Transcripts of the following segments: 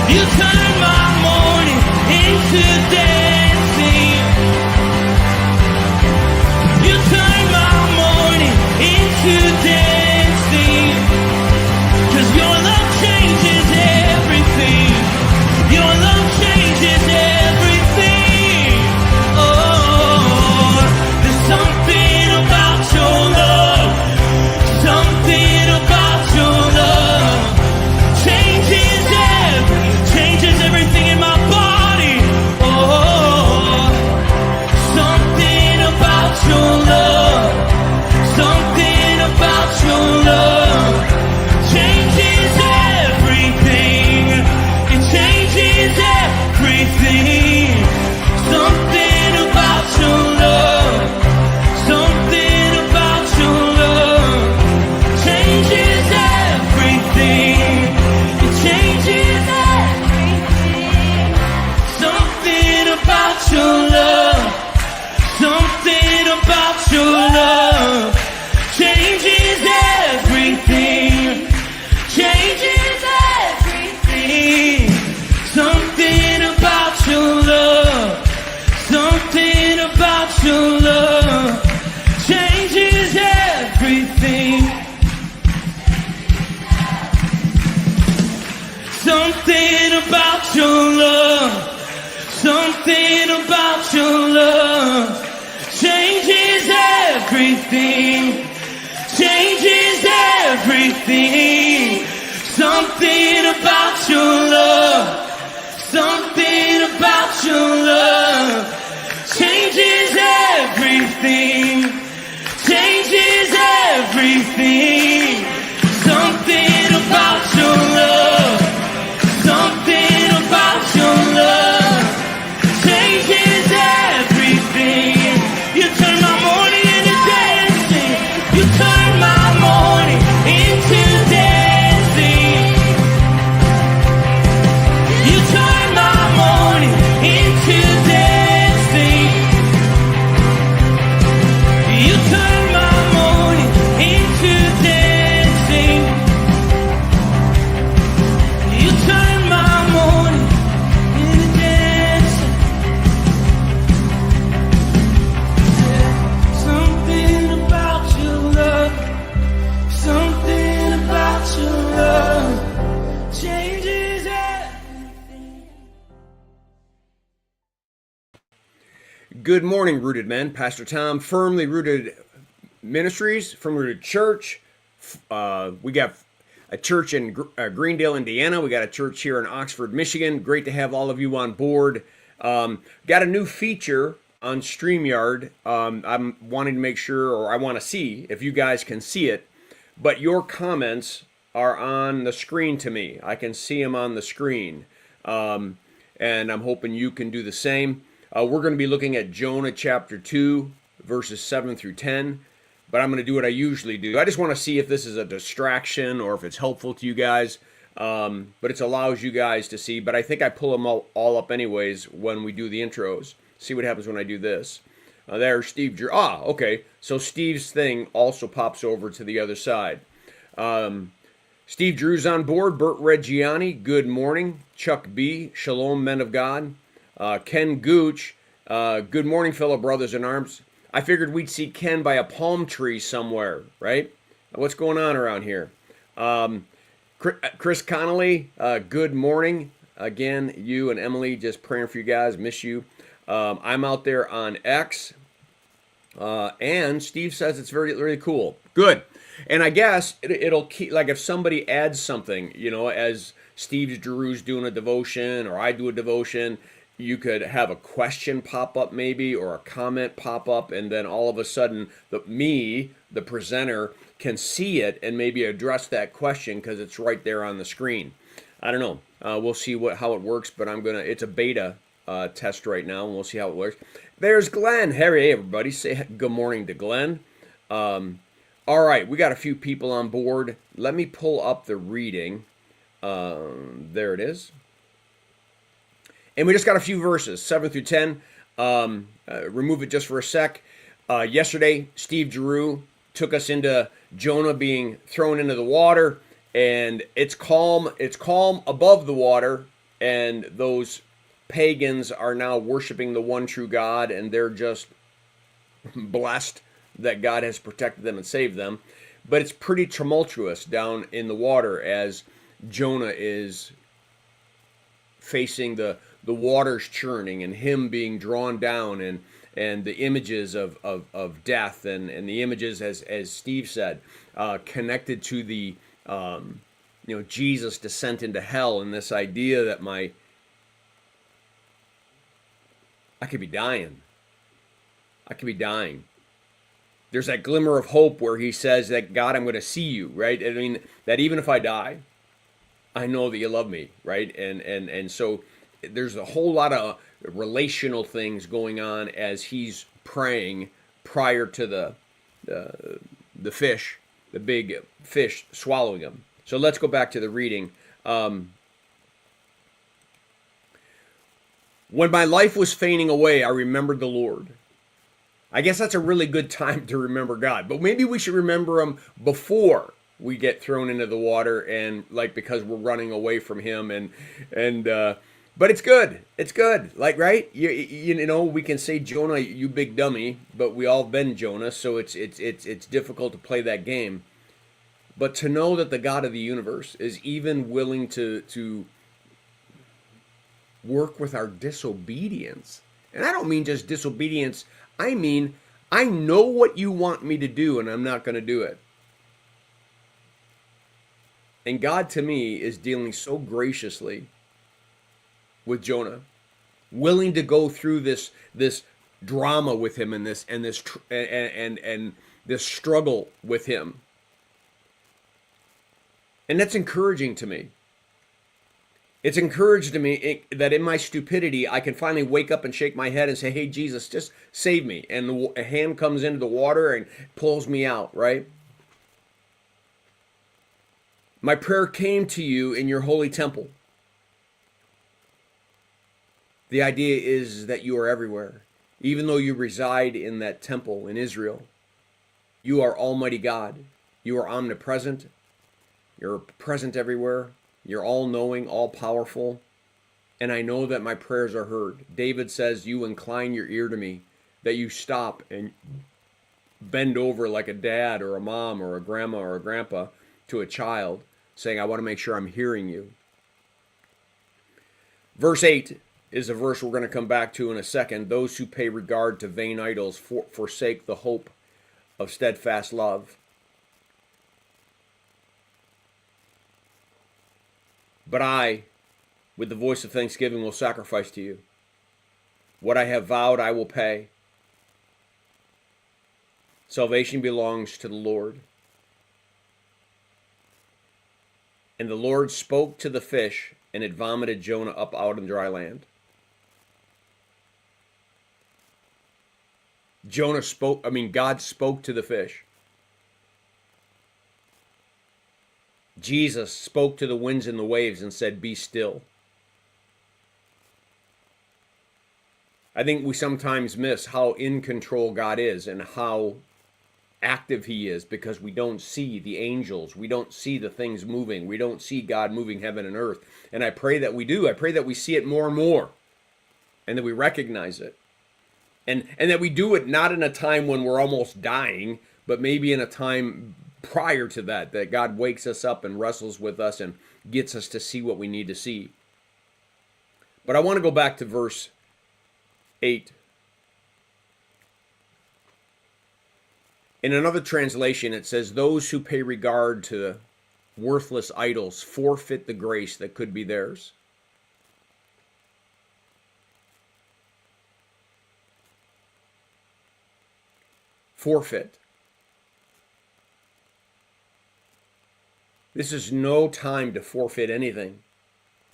You turn my mourning into dancing. You turn my mourning into dancing. 'Cause your love changes everything. Your love changes everything. Oh, there's something about your love. Something about your love changes everything in my body. Oh, something about your love. Something about your love changes everything. It changes everything. Something about your love. Something about your love changes everything. It changes everything. Something about your love. Something about your love changes everything. Changes everything. Something about your love. Something about your love changes everything. Something about your love. Something about your love changes everything. Changes everything. Something about your love. Something about your love changes everything. Changes everything. Something about your love. Something about your love changes everything. You turn my mourning into dancing. You turn my mourning into dancing. You turn my mourning into dancing. You turn my mourning into dancing. You turn my mourning into dancing. Something about your love. Something about your love changes everything. Good morning, Rooted Men. Pastor Tom, Firmly Rooted Ministries, Firmly Rooted Church. We got a church in Greendale, Indiana. We got a church here in Oxford, Michigan. Great to have all of you on board. Got a new feature on StreamYard. I'm wanting to make sure, or I want to see if you guys can see it, but your comments are on the screen to me. I can see them on the screen. And I'm hoping you can do the same. We're going to be looking at Jonah chapter 2, verses 7 through 10. But I'm going to do what I usually do. I just want to see if this is a distraction or if it's helpful to you guys. But it allows you guys to see. But I think I pull them all up anyways when we do the intros. See what happens when I do this. There's Steve Drew. Okay. So Steve's thing also pops over to the other side. Steve Drew's on board. Bert Reggiani, good morning. Chuck B, shalom, men of God. Ken Gooch, good morning, fellow brothers in arms. I figured we'd see Ken by a palm tree somewhere, right? What's going on around here? Chris Connolly, good morning. Again, you and Emily, just praying for you guys. Miss you. I'm out there on X. And Steve says it's really cool. Good. And I guess it'll keep, like if somebody adds something, as Steve Drew's doing a devotion or I do a devotion, you could have a question pop up maybe or a comment pop up, and then all of a sudden the presenter, can see it and maybe address that question because it's right there on the screen. I don't know. We'll see how it works, but it's a beta test right now, and we'll see how it works. There's Glenn. Hey, everybody. Say good morning to Glenn. All right, we got a few people on board. Let me pull up the reading. There it is. And we just got a few verses, 7 through 10. Remove it just for a sec. Yesterday, Steve Drew took us into Jonah being thrown into the water, and it's calm. It's calm above the water, and those pagans are now worshiping the one true God, and they're just blessed that God has protected them and saved them. But it's pretty tumultuous down in the water as Jonah is facing the waters churning and him being drawn down, and the images of death, and the images, as Steve said, connected to the Jesus' descent into hell, and this idea that I could be dying. I could be dying. There's that glimmer of hope where he says that, God, I'm going to see you, right? I mean, that even if I die, I know that you love me, right? And so there's a whole lot of relational things going on as he's praying prior to the fish, the big fish swallowing him. So let's go back to the reading. When my life was fading away, I remembered the Lord. I guess that's a really good time to remember God, but maybe we should remember him before we get thrown into the water, and because we're running away from him, but it's good. It's good. Right? You know, we can say, Jonah, you big dummy, but we all been Jonah, so it's difficult to play that game. But to know that the God of the universe is even willing to work with our disobedience. And I don't mean just disobedience. I mean, I know what you want me to do, and I'm not going to do it. And God, to me, is dealing so graciously with Jonah, willing to go through this drama with him, and this struggle with him. And that's encouraging to me. It's encouraged to me that in my stupidity, I can finally wake up and shake my head and say, hey, Jesus, just save me. And a hand comes into the water and pulls me out, right? My prayer came to you in your holy temple. The idea is that you are everywhere. Even though you reside in that temple in Israel, you are Almighty God. You are omnipresent. You're present everywhere. You're all-knowing, all-powerful, and I know that my prayers are heard. David says, you incline your ear to me, that you stop and bend over like a dad or a mom or a grandma or a grandpa to a child, saying, I want to make sure I'm hearing you. Verse 8 is a verse we're going to come back to in a second. Those who pay regard to vain idols forsake the hope of steadfast love. But I, with the voice of thanksgiving, will sacrifice to you. What I have vowed, I will pay. Salvation belongs to the Lord. And the Lord spoke to the fish, and it vomited Jonah up out in dry land. God spoke to the fish. Jesus spoke to the winds and the waves and said, be still. I think we sometimes miss how in control God is and how active he is, because we don't see the angels. We don't see the things moving. We don't see God moving heaven and earth. And I pray that we do. I pray that we see it more and more, and that we recognize it. And that we do it not in a time when we're almost dying, but maybe in a time prior to that God wakes us up and wrestles with us and gets us to see what we need to see. But I want to go back to verse 8. In another translation, it says, those who pay regard to worthless idols forfeit the grace that could be theirs. Forfeit. This is no time to forfeit anything,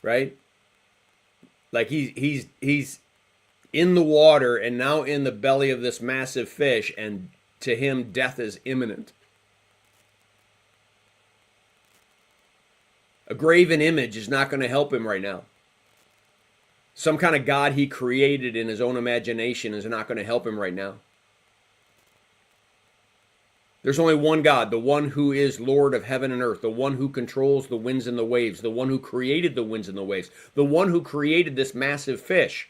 right? Like he's in the water and now in the belly of this massive fish, and to him death is imminent. A graven image is not going to help him right now. Some kind of God he created in his own imagination is not going to help him right now. There's only one God, the one who is Lord of heaven and earth, the one who controls the winds and the waves, the one who created the winds and the waves, the one who created this massive fish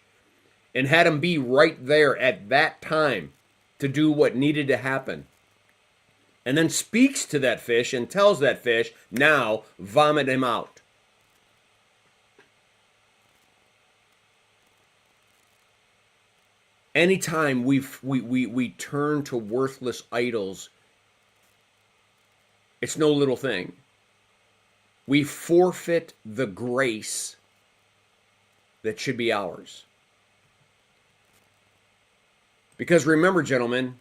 and had him be right there at that time to do what needed to happen. And then speaks to that fish and tells that fish, now vomit him out. Anytime we turn to worthless idols, it's no little thing. We forfeit the grace that should be ours. Because remember, gentlemen,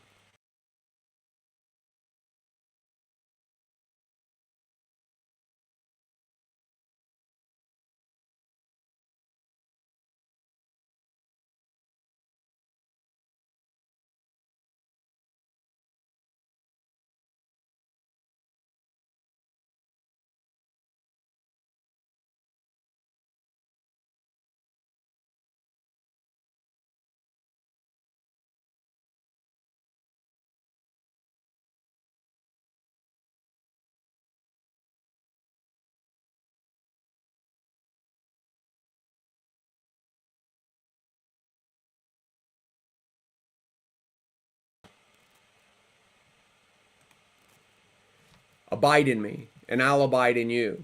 abide in me, and I'll abide in you.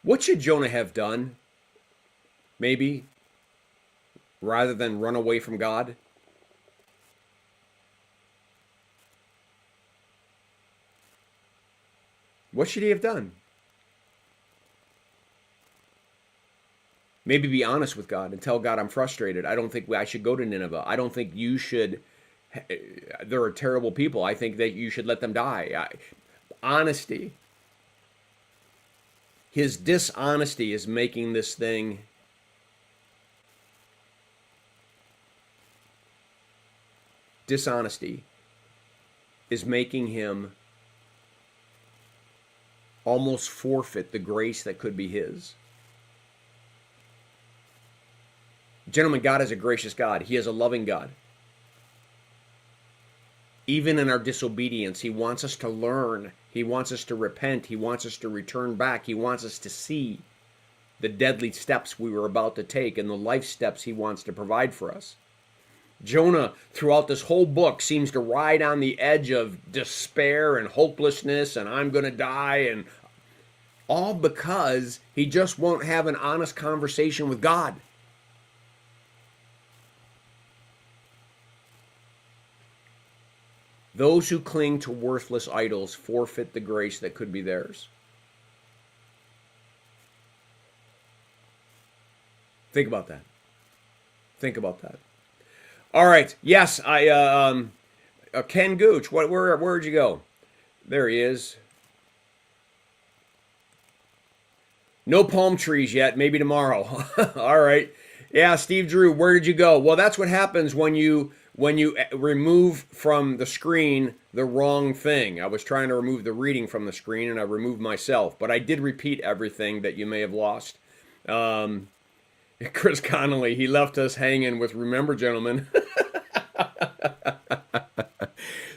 What should Jonah have done? Maybe, rather than run away from God? What should he have done? Maybe be honest with God and tell God, I'm frustrated. I don't think I should go to Nineveh. I don't think you should. There are terrible people. I think that you should let them die. Honesty. His dishonesty is making this thing dishonesty is making him almost forfeit the grace that could be his. Gentlemen, God is a gracious God. He is a loving God. Even in our disobedience, he wants us to learn. He wants us to repent. He wants us to return back. He wants us to see the deadly steps we were about to take and the life steps he wants to provide for us. Jonah, throughout this whole book, seems to ride on the edge of despair and hopelessness and I'm going to die, and all because he just won't have an honest conversation with God. Those who cling to worthless idols forfeit the grace that could be theirs. Think about that. Think about that. All right. Yes, Ken Gooch. Where'd you go? There he is. No palm trees yet. Maybe tomorrow. All right. Yeah, Steve Drew. Where did you go? Well, that's what happens when you remove from the screen the wrong thing. I was trying to remove the reading from the screen and I removed myself, but I did repeat everything that you may have lost. Chris Connolly, he left us hanging with remember, gentlemen.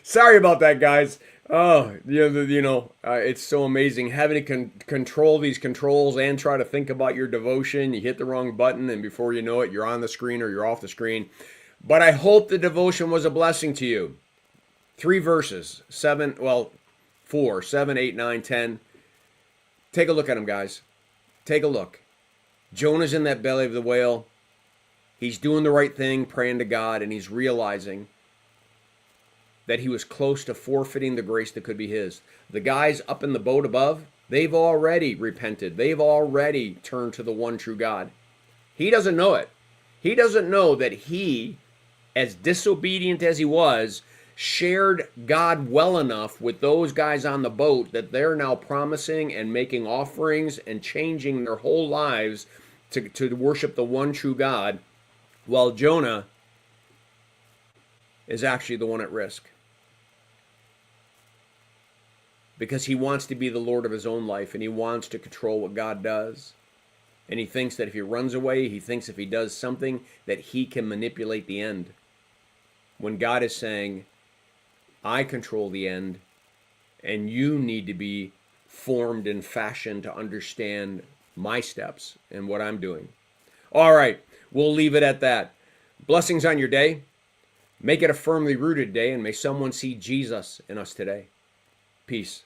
Sorry about that, guys. Oh, it's so amazing having to control these controls and try to think about your devotion. You hit the wrong button and before you know it, you're on the screen or you're off the screen. But I hope the devotion was a blessing to you. 3 verses, 4, 7, 8, 9, 10. Take a look at them, guys. Take a look. Jonah's in that belly of the whale. He's doing the right thing, praying to God, and he's realizing that he was close to forfeiting the grace that could be his. The guys up in the boat above, they've already repented. They've already turned to the one true God. He doesn't know it. He doesn't know that he, as disobedient as he was, shared God well enough with those guys on the boat that they're now promising and making offerings and changing their whole lives to worship the one true God, while Jonah is actually the one at risk. Because he wants to be the Lord of his own life and he wants to control what God does. And he thinks that if he runs away, he thinks if he does something, that he can manipulate the end. When God is saying, I control the end, and you need to be formed and fashioned to understand my steps and what I'm doing. All right, we'll leave it at that. Blessings on your day. Make it a firmly rooted day, and may someone see Jesus in us today. Peace.